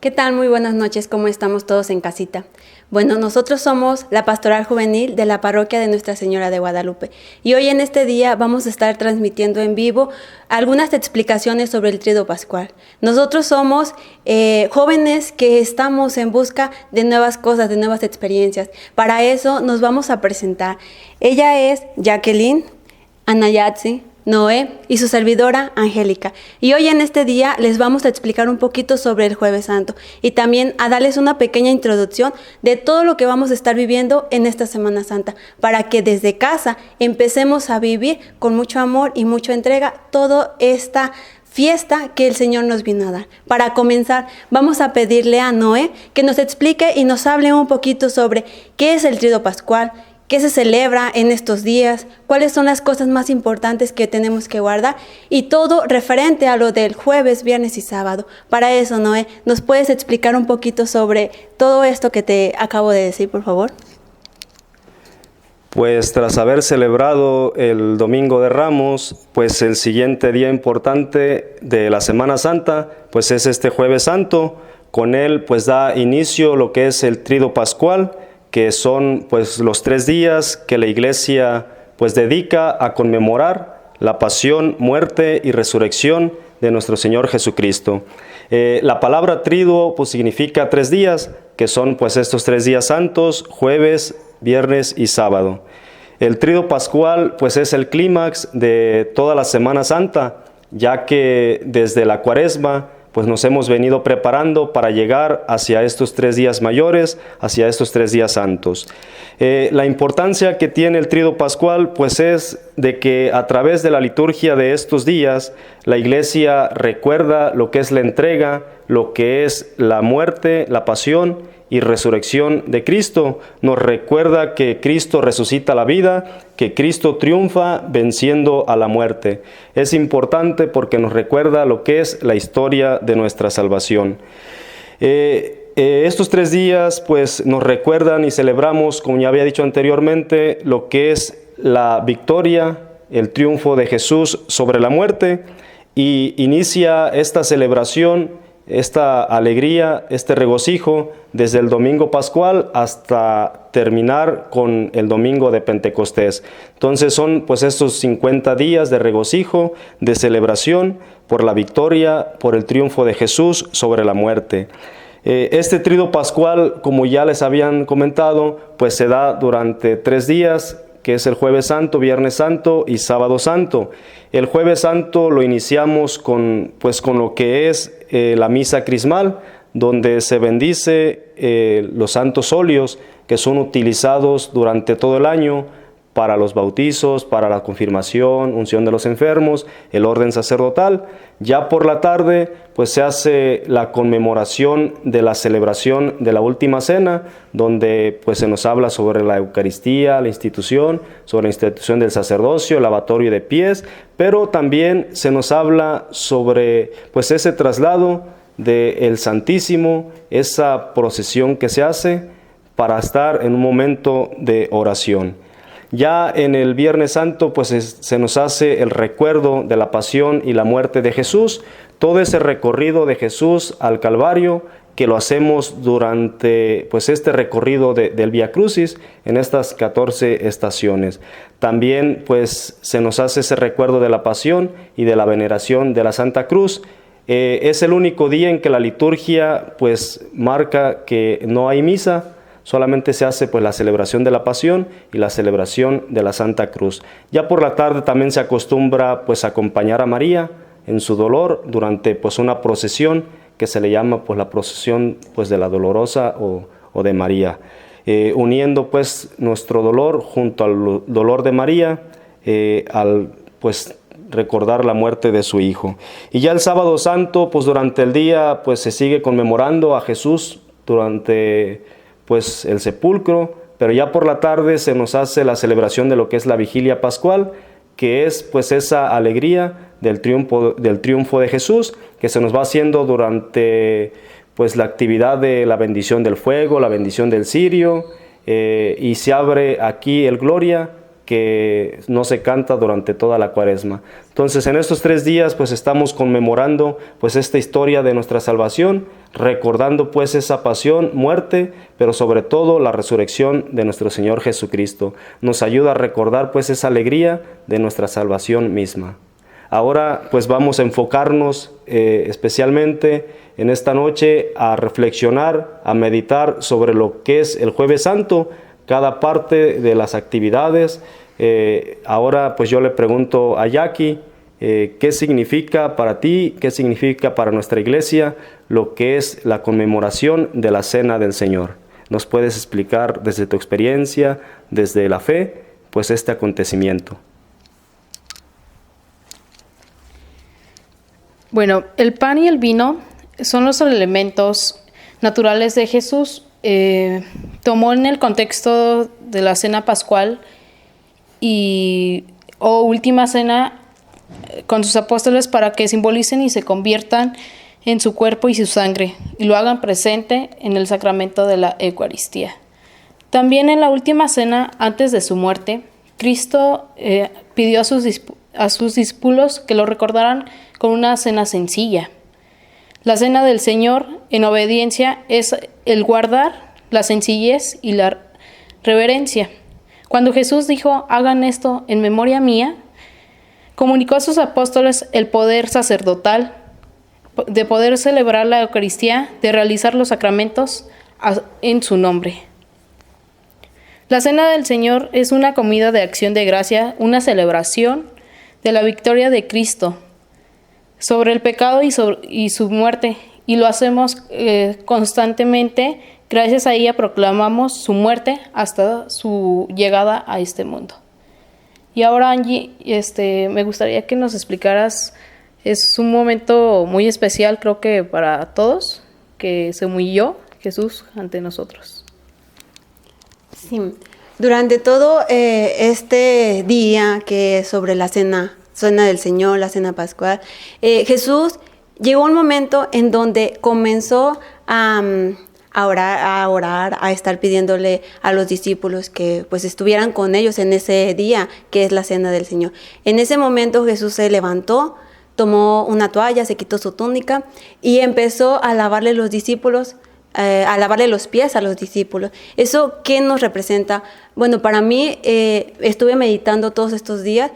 ¿Qué tal? Muy buenas noches, ¿cómo estamos todos en casita? Bueno, nosotros somos la Pastoral Juvenil de la Parroquia de Nuestra Señora de Guadalupe y hoy en este día vamos a estar transmitiendo en vivo algunas explicaciones sobre el Tríodo Pascual. Nosotros somos jóvenes que estamos en busca de nuevas cosas, de nuevas experiencias. Para eso nos vamos a presentar. Ella es Jacqueline, Anayatsi, Noé y su servidora Angélica. Y hoy en este día les vamos a explicar un poquito sobre el Jueves Santo y también a darles una pequeña introducción de todo lo que vamos a estar viviendo en esta Semana Santa, para que desde casa empecemos a vivir con mucho amor y mucha entrega toda esta fiesta que el Señor nos vino a dar. Para comenzar, vamos a pedirle a Noé que nos explique y nos hable un poquito sobre qué es el Tríodo Pascual, qué se celebra en estos días, cuáles son las cosas más importantes que tenemos que guardar y todo referente a lo del jueves, viernes y sábado. Para eso, Noé, ¿nos puedes explicar un poquito sobre todo esto que te acabo de decir, por favor? Pues tras haber celebrado el Domingo de Ramos, pues el siguiente día importante de la Semana Santa, pues es este Jueves Santo. Con él pues da inicio lo que es el Tríodo Pascual, que son pues los 3 días que la Iglesia pues dedica a conmemorar la pasión, muerte y resurrección de nuestro Señor Jesucristo. La palabra tríodo pues significa 3 días, que son pues estos 3 días santos, jueves, viernes y sábado. El Tríodo Pascual pues es el clímax de toda la Semana Santa, ya que desde la Cuaresma pues nos hemos venido preparando para llegar hacia estos 3 días mayores, hacia estos 3 días santos. La importancia que tiene el Tríodo Pascual pues es de que a través de la liturgia de estos días, la Iglesia recuerda lo que es la entrega, lo que es la muerte, la pasión y resurrección de Cristo. Nos recuerda que Cristo resucita la vida, que Cristo triunfa venciendo a la muerte. Es importante porque nos recuerda lo que es la historia de nuestra salvación. Estos 3 días pues nos recuerdan y celebramos, como ya había dicho anteriormente, lo que es la victoria, el triunfo de Jesús sobre la muerte, y inicia esta celebración, esta alegría, este regocijo desde el Domingo Pascual hasta terminar con el Domingo de Pentecostés. Entonces son pues estos 50 días de regocijo, de celebración por la victoria, por el triunfo de Jesús sobre la muerte. Este Tríodo Pascual, como ya les habían comentado, pues se da durante 3 días, que es el Jueves Santo, Viernes Santo y Sábado Santo. El Jueves Santo lo iniciamos con lo que es la misa crismal, donde se bendice los santos óleos que son utilizados durante todo el año para los bautizos, para la confirmación, unción de los enfermos, el orden sacerdotal. Ya por la tarde pues se hace la conmemoración de la celebración de la Última Cena, donde pues se nos habla sobre la Eucaristía, sobre la institución del sacerdocio, el lavatorio de pies, pero también se nos habla sobre pues ese traslado del Santísimo, esa procesión que se hace para estar en un momento de oración. Ya en el Viernes Santo pues se nos hace el recuerdo de la pasión y la muerte de Jesús, todo ese recorrido de Jesús al Calvario, que lo hacemos durante pues este recorrido del Vía Crucis en estas 14 estaciones. También pues se nos hace ese recuerdo de la pasión y de la veneración de la Santa Cruz. Es el único día en que la liturgia pues marca que no hay misa, solamente se hace pues la celebración de la pasión y la celebración de la Santa Cruz. Ya por la tarde también se acostumbra pues acompañar a María en su dolor durante pues una procesión que se le llama pues la procesión pues de la Dolorosa o de María, uniendo pues nuestro dolor junto al dolor de María al pues recordar la muerte de su Hijo. Y ya el Sábado Santo pues durante el día pues se sigue conmemorando a Jesús durante pues el sepulcro, pero ya por la tarde se nos hace la celebración de lo que es la Vigilia Pascual, que es pues esa alegría del triunfo de Jesús, que se nos va haciendo durante pues la actividad de la bendición del fuego, la bendición del cirio, y se abre aquí el Gloria, que no se canta durante toda la Cuaresma. Entonces en estos 3 días pues estamos conmemorando pues esta historia de nuestra salvación recordando pues esa pasión, muerte, pero sobre todo la resurrección de nuestro Señor Jesucristo. Nos ayuda a recordar pues esa alegría de nuestra salvación misma. Ahora pues vamos a enfocarnos especialmente en esta noche a reflexionar, a meditar sobre lo que es el Jueves Santo, cada parte de las actividades. Ahora pues yo le pregunto a Jackie, ¿qué significa para ti, qué significa para nuestra iglesia lo que es la conmemoración de la Cena del Señor? ¿Nos puedes explicar desde tu experiencia, desde la fe, pues este acontecimiento? Bueno, el pan y el vino son los elementos naturales de Jesús. Tomó en el contexto de la cena pascual o última cena con sus apóstoles para que simbolicen y se conviertan en su cuerpo y su sangre y lo hagan presente en el sacramento de la Eucaristía. También en la última cena, antes de su muerte, Cristo pidió a sus discípulos que lo recordaran con una cena sencilla. La cena del Señor, en obediencia, es el guardar la sencillez y la reverencia. Cuando Jesús dijo, hagan esto en memoria mía, comunicó a sus apóstoles el poder sacerdotal de poder celebrar la Eucaristía, de realizar los sacramentos en su nombre. La Cena del Señor es una comida de acción de gracia, una celebración de la victoria de Cristo sobre el pecado y su muerte, y lo hacemos constantemente. Gracias a ella proclamamos su muerte hasta su llegada a este mundo. Y ahora, Angie, me gustaría que nos explicaras, es un momento muy especial, creo que para todos, que se humilló Jesús ante nosotros. Sí, durante todo este día que es sobre la cena del Señor, la cena pascual, Jesús llegó un momento en donde comenzó a orar, a estar pidiéndole a los discípulos que pues estuvieran con ellos en ese día que es la cena del Señor. En ese momento Jesús se levantó, tomó una toalla, se quitó su túnica y empezó a lavarle los discípulos, a lavarle los pies a los discípulos. ¿Eso qué nos representa? Bueno, para mí estuve meditando todos estos días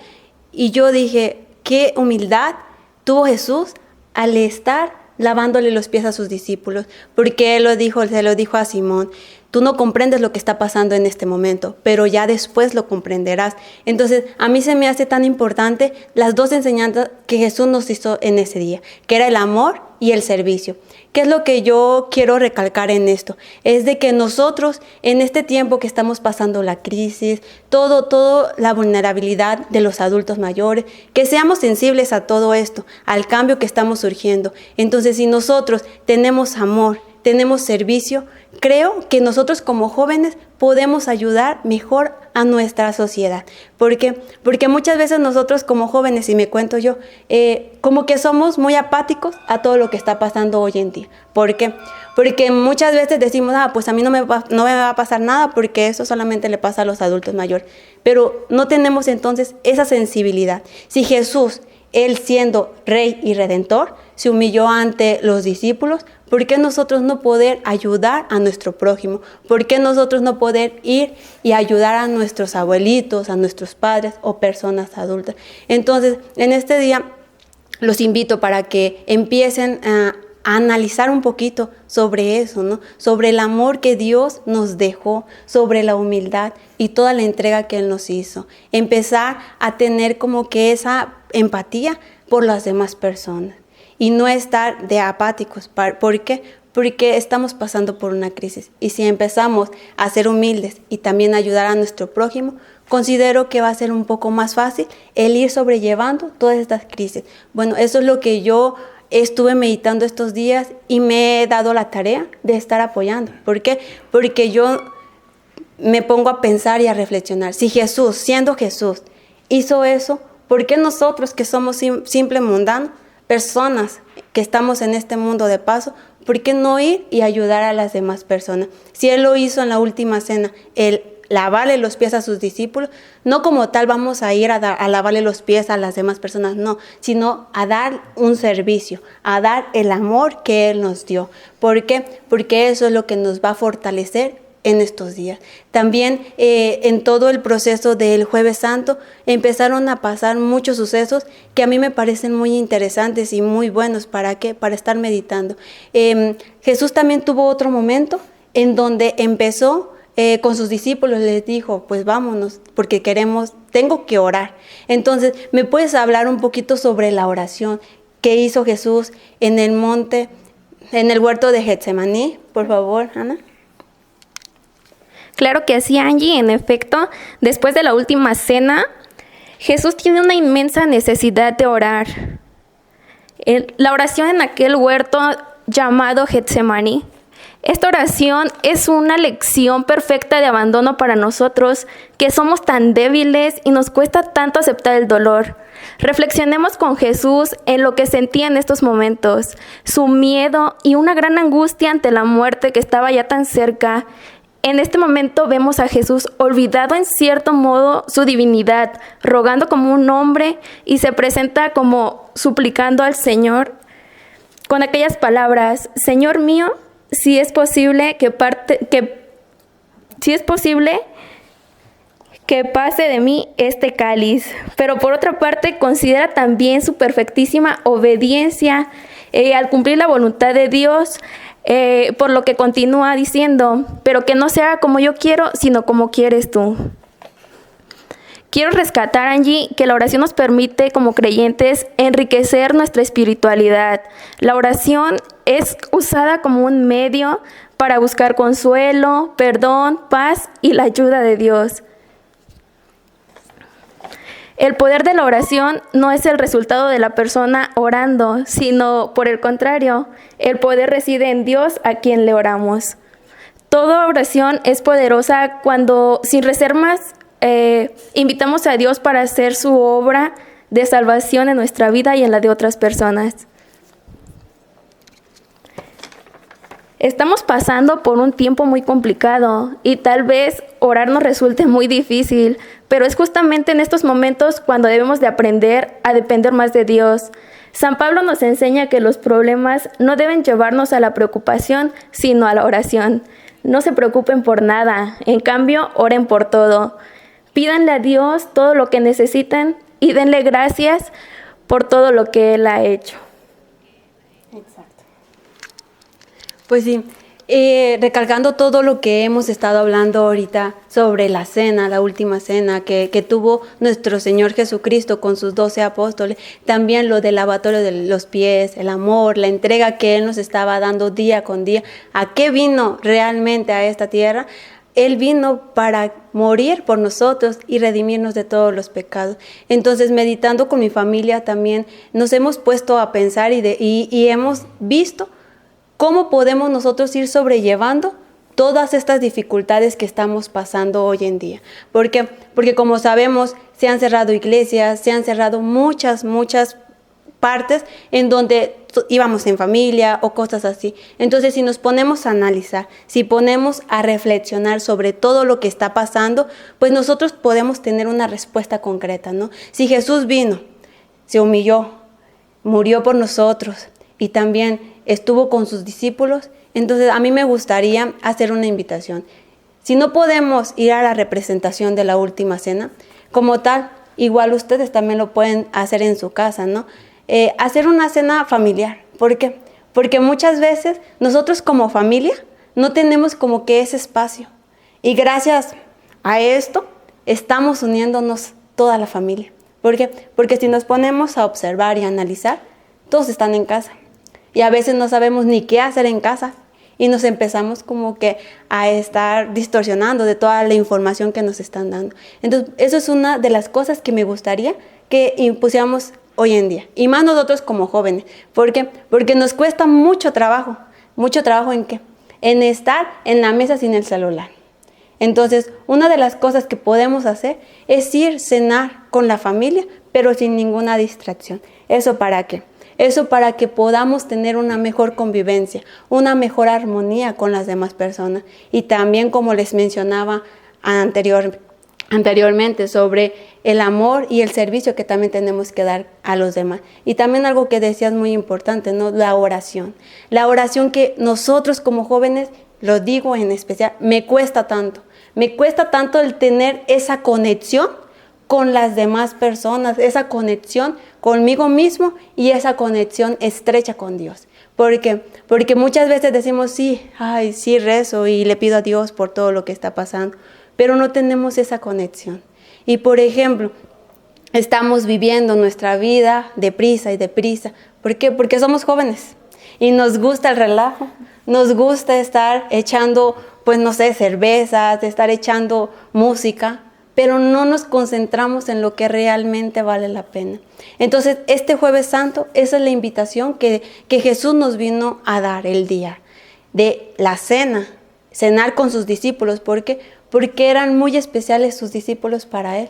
y yo dije, qué humildad tuvo Jesús al estar lavándole los pies a sus discípulos, porque él se lo dijo a Simón, tú no comprendes lo que está pasando en este momento, pero ya después lo comprenderás. Entonces, a mí se me hace tan importante las dos enseñanzas que Jesús nos hizo en ese día, que era el amor y el servicio. ¿Qué es lo que yo quiero recalcar en esto? Es de que nosotros, en este tiempo que estamos pasando la crisis, todo la vulnerabilidad de los adultos mayores, que seamos sensibles a todo esto, al cambio que estamos surgiendo. Entonces, si nosotros tenemos amor, tenemos servicio, creo que nosotros como jóvenes podemos ayudar mejor a nuestra sociedad. ¿Por qué? Porque muchas veces nosotros como jóvenes, y me cuento yo, como que somos muy apáticos a todo lo que está pasando hoy en día. ¿Por qué? Porque muchas veces decimos, pues a mí no me va a pasar nada porque eso solamente le pasa a los adultos mayores. Pero no tenemos entonces esa sensibilidad. Si Jesús, Él siendo Rey y Redentor, se humilló ante los discípulos, ¿por qué nosotros no poder ayudar a nuestro prójimo? ¿Por qué nosotros no poder ir y ayudar a nuestros abuelitos, a nuestros padres o personas adultas? Entonces, en este día los invito para que empiecen a analizar un poquito sobre eso, ¿no? Sobre el amor que Dios nos dejó, sobre la humildad y toda la entrega que Él nos hizo. Empezar a tener como que esa empatía por las demás personas y no estar de apáticos. ¿Por qué? Porque estamos pasando por una crisis. Y si empezamos a ser humildes y también ayudar a nuestro prójimo, considero que va a ser un poco más fácil el ir sobrellevando todas estas crisis. Bueno, eso es lo que yo estuve meditando estos días y me he dado la tarea de estar apoyando. ¿Por qué? Porque yo me pongo a pensar y a reflexionar. Si Jesús, siendo Jesús, hizo eso, ¿por qué nosotros que somos simples mundanos, personas que estamos en este mundo de paso, por qué no ir y ayudar a las demás personas? Si Él lo hizo en la última cena, el lavarle los pies a sus discípulos, no como tal vamos a ir a lavarle los pies a las demás personas, no, sino a dar un servicio, a dar el amor que Él nos dio. ¿Por qué? Porque eso es lo que nos va a fortalecer en estos días. También en todo el proceso del Jueves Santo empezaron a pasar muchos sucesos que a mí me parecen muy interesantes y muy buenos. ¿Para qué? Para estar meditando. Jesús también tuvo otro momento en donde empezó con sus discípulos, les dijo, pues vámonos, porque tengo que orar. Entonces, ¿me puedes hablar un poquito sobre la oración que hizo Jesús en el monte, en el huerto de Getsemaní? Por favor, Ana. Claro que sí, Angie. En efecto, después de la última cena, Jesús tiene una inmensa necesidad de orar. La oración en aquel huerto llamado Getsemaní. Esta oración es una lección perfecta de abandono para nosotros, que somos tan débiles y nos cuesta tanto aceptar el dolor. Reflexionemos con Jesús en lo que sentía en estos momentos, su miedo y una gran angustia ante la muerte que estaba ya tan cerca. En este momento vemos a Jesús olvidado en cierto modo su divinidad, rogando como un hombre y se presenta como suplicando al Señor con aquellas palabras: Señor mío, si es posible que pase de mí este cáliz. Pero por otra parte considera también su perfectísima obediencia al cumplir la voluntad de Dios. Por lo que continúa diciendo, pero que no se haga como yo quiero, sino como quieres tú. Quiero rescatar, Angie, que la oración nos permite, como creyentes, enriquecer nuestra espiritualidad. La oración es usada como un medio para buscar consuelo, perdón, paz y la ayuda de Dios. El poder de la oración no es el resultado de la persona orando, sino, por el contrario, el poder reside en Dios a quien le oramos. Toda oración es poderosa cuando, sin reservas, invitamos a Dios para hacer su obra de salvación en nuestra vida y en la de otras personas. Estamos pasando por un tiempo muy complicado y tal vez orar nos resulte muy difícil, pero es justamente en estos momentos cuando debemos de aprender a depender más de Dios. San Pablo nos enseña que los problemas no deben llevarnos a la preocupación, sino a la oración. No se preocupen por nada, en cambio, oren por todo. Pídanle a Dios todo lo que necesiten y denle gracias por todo lo que Él ha hecho. Exacto. Pues sí, recalcando todo lo que hemos estado hablando ahorita sobre la cena, la última cena que tuvo nuestro Señor Jesucristo con sus 12 apóstoles, también lo del lavatorio de los pies, el amor, la entrega que Él nos estaba dando día con día. ¿A qué vino realmente a esta tierra? Él vino para morir por nosotros y redimirnos de todos los pecados. Entonces, meditando con mi familia también, nos hemos puesto a pensar y hemos visto cómo podemos nosotros ir sobrellevando todas estas dificultades que estamos pasando hoy en día. ¿Por qué? Porque como sabemos, se han cerrado iglesias, se han cerrado muchas partes en donde íbamos en familia o cosas así. Entonces, si nos ponemos a analizar, si ponemos a reflexionar sobre todo lo que está pasando, pues nosotros podemos tener una respuesta concreta, ¿no? Si Jesús vino, se humilló, murió por nosotros y también estuvo con sus discípulos, entonces a mí me gustaría hacer una invitación. Si no podemos ir a la representación de la última cena, como tal, igual ustedes también lo pueden hacer en su casa, ¿no? Hacer una cena familiar. ¿Por qué? Porque muchas veces nosotros como familia no tenemos como que ese espacio. Y gracias a esto estamos uniéndonos toda la familia. ¿Por qué? Porque si nos ponemos a observar y analizar, todos están en casa. Y a veces no sabemos ni qué hacer en casa y nos empezamos como que a estar distorsionando de toda la información que nos están dando. Entonces, eso es una de las cosas que me gustaría que impusiéramos hoy en día. Y más nosotros como jóvenes. ¿Por qué? Porque nos cuesta mucho trabajo. ¿Mucho trabajo en qué? En estar en la mesa sin el celular. Entonces, una de las cosas que podemos hacer es ir a cenar con la familia, pero sin ninguna distracción. ¿Eso para qué? Eso para que podamos tener una mejor convivencia, una mejor armonía con las demás personas. Y también, como les mencionaba anteriormente sobre el amor y el servicio que también tenemos que dar a los demás. Y también algo que decías muy importante, ¿no? La oración. La oración que nosotros como jóvenes, lo digo en especial, me cuesta tanto. Me cuesta tanto el tener esa conexión con las demás personas, esa conexión conmigo mismo y esa conexión estrecha con Dios. Porque muchas veces decimos, sí, sí rezo y le pido a Dios por todo lo que está pasando, pero no tenemos esa conexión. Y por ejemplo, estamos viviendo nuestra vida deprisa y deprisa. ¿Por qué? Porque somos jóvenes y nos gusta el relajo, nos gusta estar echando, pues no sé, cervezas, estar echando música, pero no nos concentramos en lo que realmente vale la pena. Entonces, este Jueves Santo, esa es la invitación que Jesús nos vino a dar el día de la cena, cenar con sus discípulos. ¿Por qué? Porque eran muy especiales sus discípulos para Él.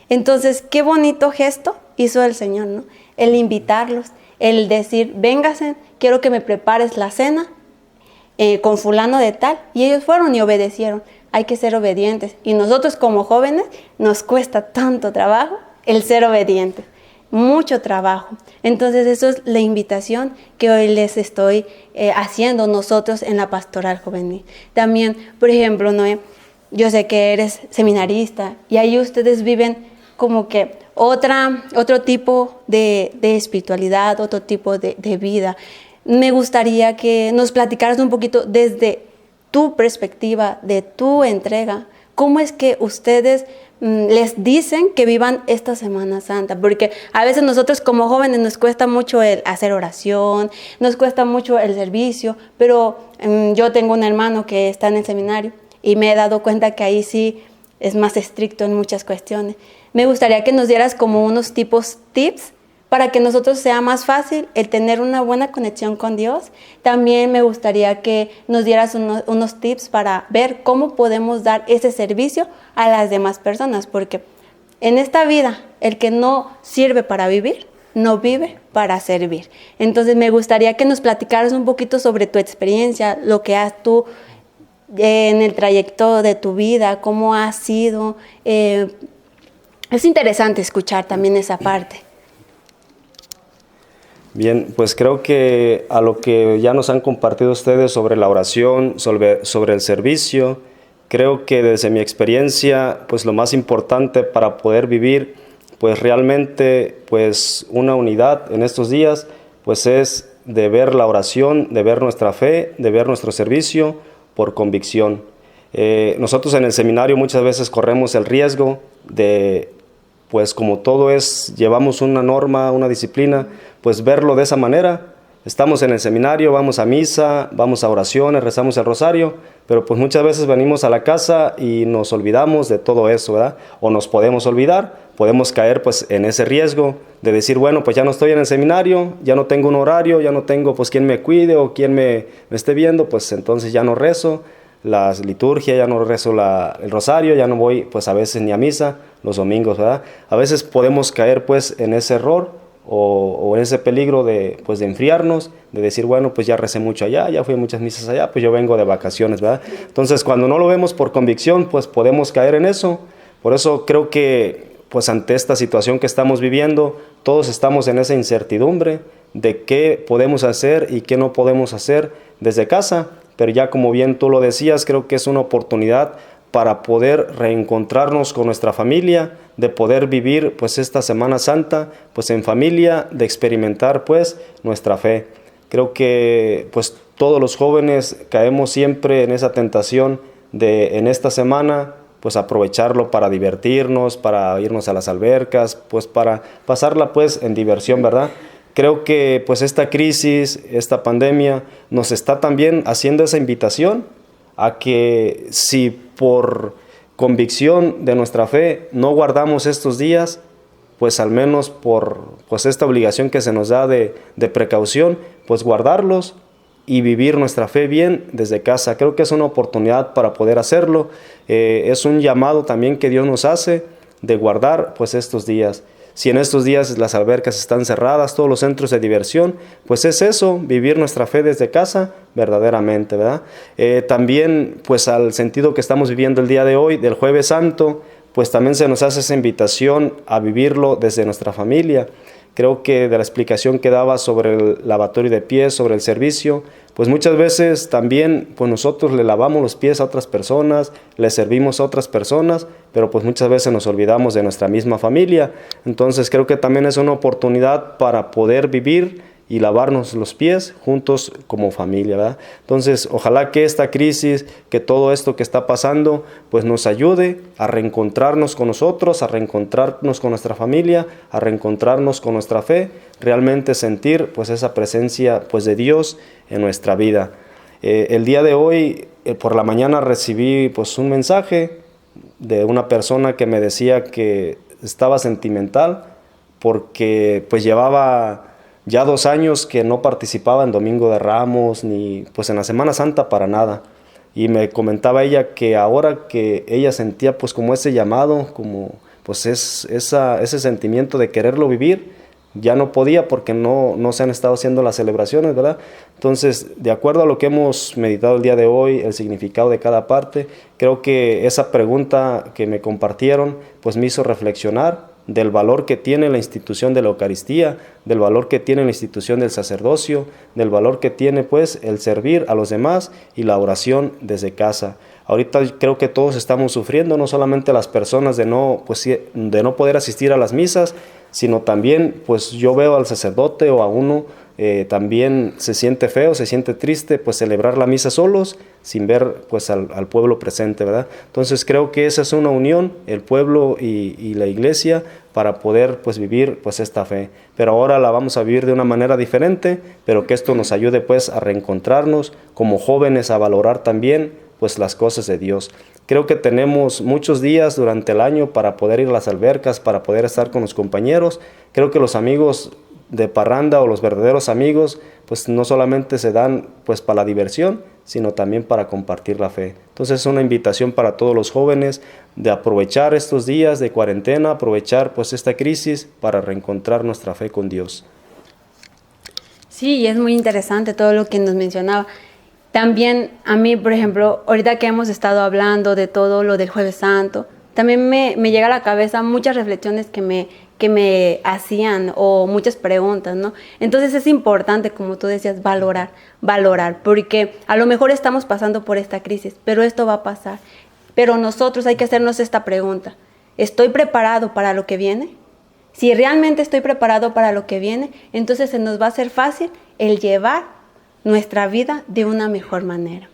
Entonces, qué bonito gesto hizo el Señor, ¿no? El invitarlos, el decir, véngase, quiero que me prepares la cena con fulano de tal. Y ellos fueron y obedecieron. Hay que ser obedientes. Y nosotros como jóvenes nos cuesta tanto trabajo el ser obedientes. Mucho trabajo. Entonces eso es la invitación que hoy les estoy haciendo nosotros en la pastoral juvenil. También, por ejemplo, Noé, yo sé que eres seminarista y ahí ustedes viven como que otro tipo de espiritualidad, otro tipo de vida. Me gustaría que nos platicaras un poquito desde tu perspectiva, de tu entrega, cómo es que ustedes les dicen que vivan esta Semana Santa, porque a veces nosotros como jóvenes nos cuesta mucho el hacer oración, nos cuesta mucho el servicio, pero yo tengo un hermano que está en el seminario y me he dado cuenta que ahí sí es más estricto en muchas cuestiones. Me gustaría que nos dieras como unos tips para que nosotros sea más fácil el tener una buena conexión con Dios. También me gustaría que nos dieras unos tips para ver cómo podemos dar ese servicio a las demás personas, porque en esta vida el que no sirve para vivir, no vive para servir. Entonces me gustaría que nos platicaras un poquito sobre tu experiencia, lo que has tú en el trayecto de tu vida, cómo ha sido. Es interesante escuchar también esa parte. Bien, pues creo que a lo que ya nos han compartido ustedes sobre la oración, sobre el servicio, creo que desde mi experiencia, pues lo más importante para poder vivir, pues realmente, pues una unidad en estos días, pues es de ver la oración, de ver nuestra fe, de ver nuestro servicio por convicción. Nosotros en el seminario muchas veces corremos el riesgo de, pues como todo llevamos una norma, una disciplina, pues verlo de esa manera. Estamos en el seminario, vamos a misa, vamos a oraciones, rezamos el rosario, pero pues muchas veces venimos a la casa y nos olvidamos de todo eso, ¿verdad? O nos podemos olvidar, podemos caer pues en ese riesgo de decir, bueno, pues ya no estoy en el seminario, ya no tengo un horario, ya no tengo pues quien me cuide o quien me esté viendo, pues entonces ya no rezo la liturgia, ya no rezo el rosario, ya no voy pues a veces ni a misa los domingos, ¿verdad? A veces podemos caer pues en ese error o en ese peligro de enfriarnos, de decir, bueno, pues ya recé mucho allá, ya fui a muchas misas allá, pues yo vengo de vacaciones, ¿verdad? Entonces, cuando no lo vemos por convicción, pues podemos caer en eso. Por eso creo que, pues ante esta situación que estamos viviendo, todos estamos en esa incertidumbre de qué podemos hacer y qué no podemos hacer desde casa, pero ya como bien tú lo decías, creo que es una oportunidad para poder reencontrarnos con nuestra familia, de poder vivir pues esta Semana Santa pues en familia, de experimentar pues nuestra fe. Creo que pues todos los jóvenes caemos siempre en esa tentación de en esta semana pues aprovecharlo para divertirnos, para irnos a las albercas, pues para pasarla pues en diversión, ¿verdad? Creo que pues esta crisis, esta pandemia nos está también haciendo esa invitación a que si por convicción de nuestra fe no guardamos estos días, pues al menos por pues esta obligación que se nos da de precaución, pues guardarlos y vivir nuestra fe bien desde casa. Creo que es una oportunidad para poder hacerlo. Es un llamado también que Dios nos hace de guardar pues estos días. Si en estos días las albercas están cerradas, todos los centros de diversión, pues es eso, vivir nuestra fe desde casa verdaderamente, ¿verdad? También, pues al sentido que estamos viviendo el día de hoy, del Jueves Santo, pues también se nos hace esa invitación a vivirlo desde nuestra familia. Creo que de la explicación que daba sobre el lavatorio de pies, sobre el servicio, pues muchas veces también pues nosotros le lavamos los pies a otras personas, le servimos a otras personas, pero pues muchas veces nos olvidamos de nuestra misma familia. Entonces creo que también es una oportunidad para poder vivir y lavarnos los pies juntos como familia, ¿verdad? Entonces, ojalá que esta crisis, que todo esto que está pasando, pues nos ayude a reencontrarnos con nosotros, a reencontrarnos con nuestra familia, a reencontrarnos con nuestra fe, realmente sentir pues esa presencia pues de Dios en nuestra vida. El día de hoy, por la mañana recibí pues un mensaje de una persona que me decía que estaba sentimental porque pues llevaba ya 2 años que no participaba en Domingo de Ramos ni pues en la Semana Santa para nada. Y me comentaba ella que ahora que ella sentía pues como ese llamado, como pues ese sentimiento de quererlo vivir, ya no podía porque no se han estado haciendo las celebraciones, ¿verdad? Entonces, de acuerdo a lo que hemos meditado el día de hoy, el significado de cada parte, creo que esa pregunta que me compartieron pues me hizo reflexionar del valor que tiene la institución de la Eucaristía, del valor que tiene la institución del sacerdocio, del valor que tiene pues el servir a los demás y la oración desde casa. Ahorita creo que todos estamos sufriendo, no solamente las personas de no poder asistir a las misas, sino también pues yo veo al sacerdote o a uno también se siente feo, se siente triste pues celebrar la misa solos sin ver pues al pueblo presente, ¿verdad? Entonces creo que esa es una unión, el pueblo y la iglesia para poder pues vivir pues esta fe, pero ahora la vamos a vivir de una manera diferente, pero que esto nos ayude pues a reencontrarnos como jóvenes, a valorar también pues las cosas de Dios. Creo que tenemos muchos días durante el año para poder ir a las albercas, para poder estar con los compañeros. Creo que los amigos de parranda o los verdaderos amigos pues no solamente se dan pues para la diversión, sino también para compartir la fe. Entonces es una invitación para todos los jóvenes de aprovechar estos días de cuarentena, aprovechar pues esta crisis para reencontrar nuestra fe con Dios. Sí, y es muy interesante todo lo que nos mencionaba. También a mí, por ejemplo, ahorita que hemos estado hablando de todo lo del Jueves Santo, también me llega a la cabeza muchas reflexiones que me hacían o muchas preguntas, ¿no? Entonces es importante, como tú decías, valorar, porque a lo mejor estamos pasando por esta crisis, pero esto va a pasar. Pero nosotros hay que hacernos esta pregunta: ¿estoy preparado para lo que viene? Si realmente estoy preparado para lo que viene, entonces se nos va a hacer fácil el llevar nuestra vida de una mejor manera.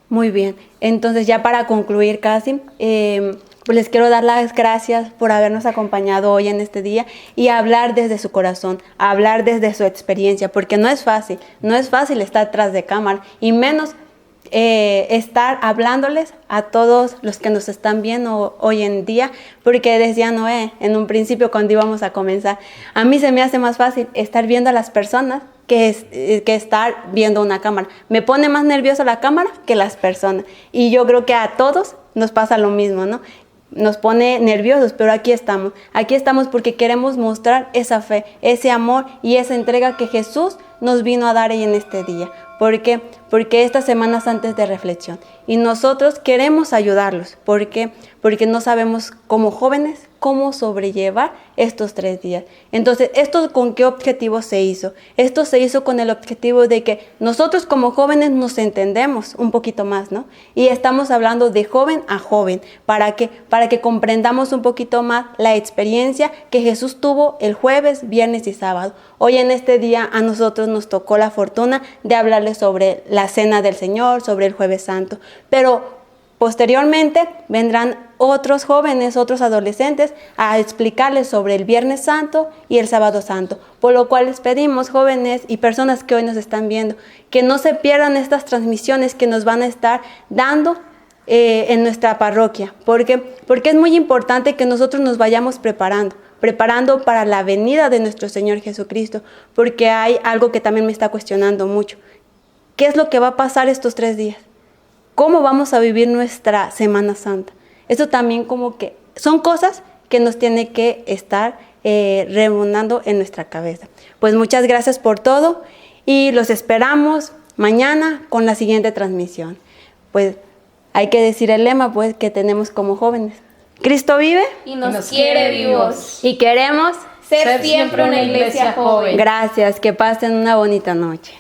Muy bien, entonces ya para concluir casi, pues les quiero dar las gracias por habernos acompañado hoy en este día y hablar desde su corazón, hablar desde su experiencia, porque no es fácil estar tras de cámara y menos estar hablándoles a todos los que nos están viendo hoy en día, porque decía Noé en un principio cuando íbamos a comenzar, a mí se me hace más fácil estar viendo a las personas que estar viendo una cámara. Me pone más nerviosa la cámara que las personas. Y yo creo que a todos nos pasa lo mismo, ¿no? Nos pone nerviosos, pero aquí estamos porque queremos mostrar esa fe, ese amor y esa entrega que Jesús nos vino a dar ahí en este día. ¿Por qué? Porque estas semanas antes de reflexión. Y nosotros queremos ayudarlos. ¿Por qué? Porque no sabemos como jóvenes cómo sobrellevar estos 3 días. Entonces, ¿esto con qué objetivo se hizo? Esto se hizo con el objetivo de que nosotros como jóvenes nos entendemos un poquito más, ¿no? Y estamos hablando de joven a joven. ¿Para qué? Para que comprendamos un poquito más la experiencia que Jesús tuvo el jueves, viernes y sábado. Hoy en este día a nosotros nos tocó la fortuna de hablarles sobre la Cena del Señor, sobre el Jueves Santo. Pero posteriormente vendrán otros jóvenes, otros adolescentes a explicarles sobre el Viernes Santo y el Sábado Santo. Por lo cual les pedimos, jóvenes y personas que hoy nos están viendo, que no se pierdan estas transmisiones que nos van a estar dando en nuestra parroquia. Porque es muy importante que nosotros nos vayamos preparando para la venida de nuestro Señor Jesucristo. Porque hay algo que también me está cuestionando mucho. ¿Qué es lo que va a pasar estos 3 días? ¿Cómo vamos a vivir nuestra Semana Santa? Eso también como que son cosas que nos tiene que estar rebonando en nuestra cabeza. Pues muchas gracias por todo y los esperamos mañana con la siguiente transmisión. Pues hay que decir el lema pues que tenemos como jóvenes. Cristo vive Y nos quiere vivos. y queremos Ser siempre una iglesia joven. Gracias, que pasen una bonita noche.